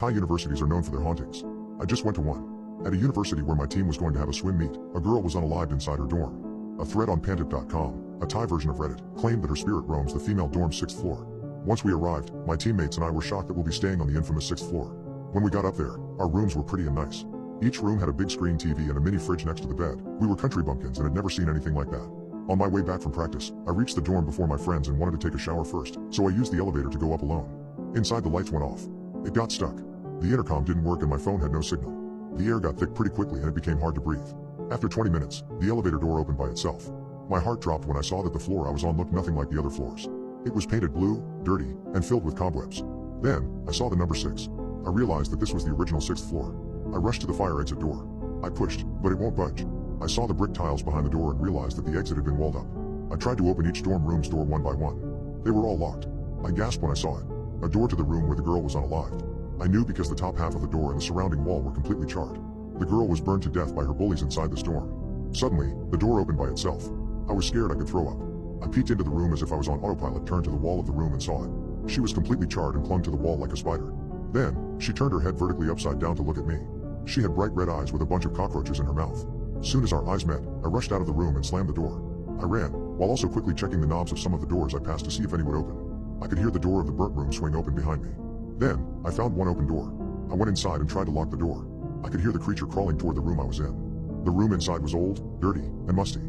High universities are known for their hauntings. I just went to one. At a university where my team was going to have a swim meet, a girl was unalived inside her dorm. A thread on pantip.com, a Thai version of Reddit, claimed that her spirit roams the female dorm's 6th floor. Once we arrived, my teammates and I were shocked that we'll be staying on the infamous 6th floor. When we got up there, our rooms were pretty and nice. Each room had a big screen TV and a mini fridge next to the bed. We were country bumpkins and had never seen anything like that. On my way back from practice, I reached the dorm before my friends and wanted to take a shower first, so I used the elevator to go up alone. Inside, the lights went off. It got stuck. The intercom didn't work and my phone had no signal. The air got thick pretty quickly and it became hard to breathe. After 20 minutes, the elevator door opened by itself. My heart dropped when I saw that the floor I was on looked nothing like the other floors. It was painted blue, dirty, and filled with cobwebs. Then, I saw the number 6. I realized that this was the original 6th floor. I rushed to the fire exit door. I pushed, but it won't budge. I saw the brick tiles behind the door and realized that the exit had been walled up. I tried to open each dorm room's door one by one. They were all locked. I gasped when I saw it. A door to the room where the girl was unalived. I knew because the top half of the door and the surrounding wall were completely charred. The girl was burned to death by her bullies inside this dorm. Suddenly, the door opened by itself. I was scared I could throw up. I peeked into the room as if I was on autopilot, turned to the wall of the room and saw it. She was completely charred and clung to the wall like a spider. Then, she turned her head vertically upside down to look at me. She had bright red eyes with a bunch of cockroaches in her mouth. Soon as our eyes met, I rushed out of the room and slammed the door. I ran, while also quickly checking the knobs of some of the doors I passed to see if any would open. I could hear the door of the burnt room swing open behind me. Then, I found one open door. I went inside and tried to lock the door. I could hear the creature crawling toward the room I was in. The room inside was old, dirty, and musty.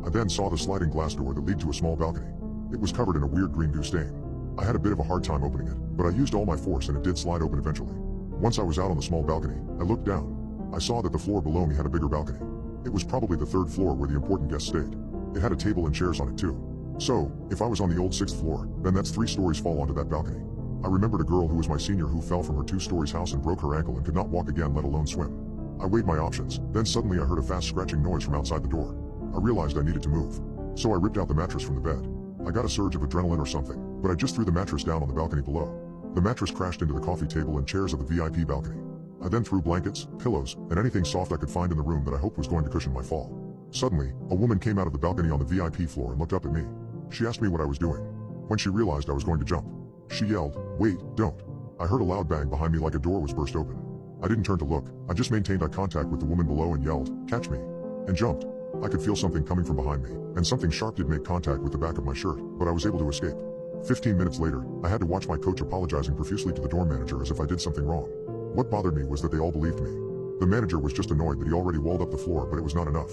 I then saw the sliding glass door that led to a small balcony. It was covered in a weird green goo stain. I had a bit of a hard time opening it, but I used all my force and it did slide open eventually. Once I was out on the small balcony, I looked down. I saw that the floor below me had a bigger balcony. It was probably the 3rd floor where the important guests stayed. It had a table and chairs on it too. So, if I was on the old 6th floor, then that's 3 stories fall onto that balcony. I remembered a girl who was my senior who fell from her 2 stories house and broke her ankle and could not walk again, let alone swim. I weighed my options, then suddenly I heard a fast scratching noise from outside the door. I realized I needed to move. So I ripped out the mattress from the bed. I got a surge of adrenaline or something, but I just threw the mattress down on the balcony below. The mattress crashed into the coffee table and chairs of the VIP balcony. I then threw blankets, pillows, and anything soft I could find in the room that I hoped was going to cushion my fall. Suddenly, a woman came out of the balcony on the VIP floor and looked up at me. She asked me what I was doing. When she realized I was going to jump, she yelled, "Wait, don't." I heard a loud bang behind me like a door was burst open. I didn't turn to look, I just maintained eye contact with the woman below and yelled, "Catch me," and jumped. I could feel something coming from behind me, and something sharp did make contact with the back of my shirt, but I was able to escape. 15 minutes later, I had to watch my coach apologizing profusely to the dorm manager as if I did something wrong. What bothered me was that they all believed me. The manager was just annoyed that he already walled up the floor, but it was not enough.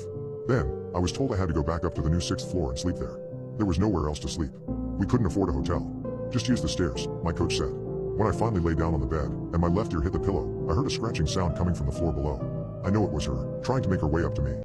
Then, I was told I had to go back up to the new 6th floor and sleep there. There was nowhere else to sleep. We couldn't afford a hotel. Just use the stairs, my coach said. When I finally lay down on the bed, and my left ear hit the pillow, I heard a scratching sound coming from the floor below. I know it was her, trying to make her way up to me.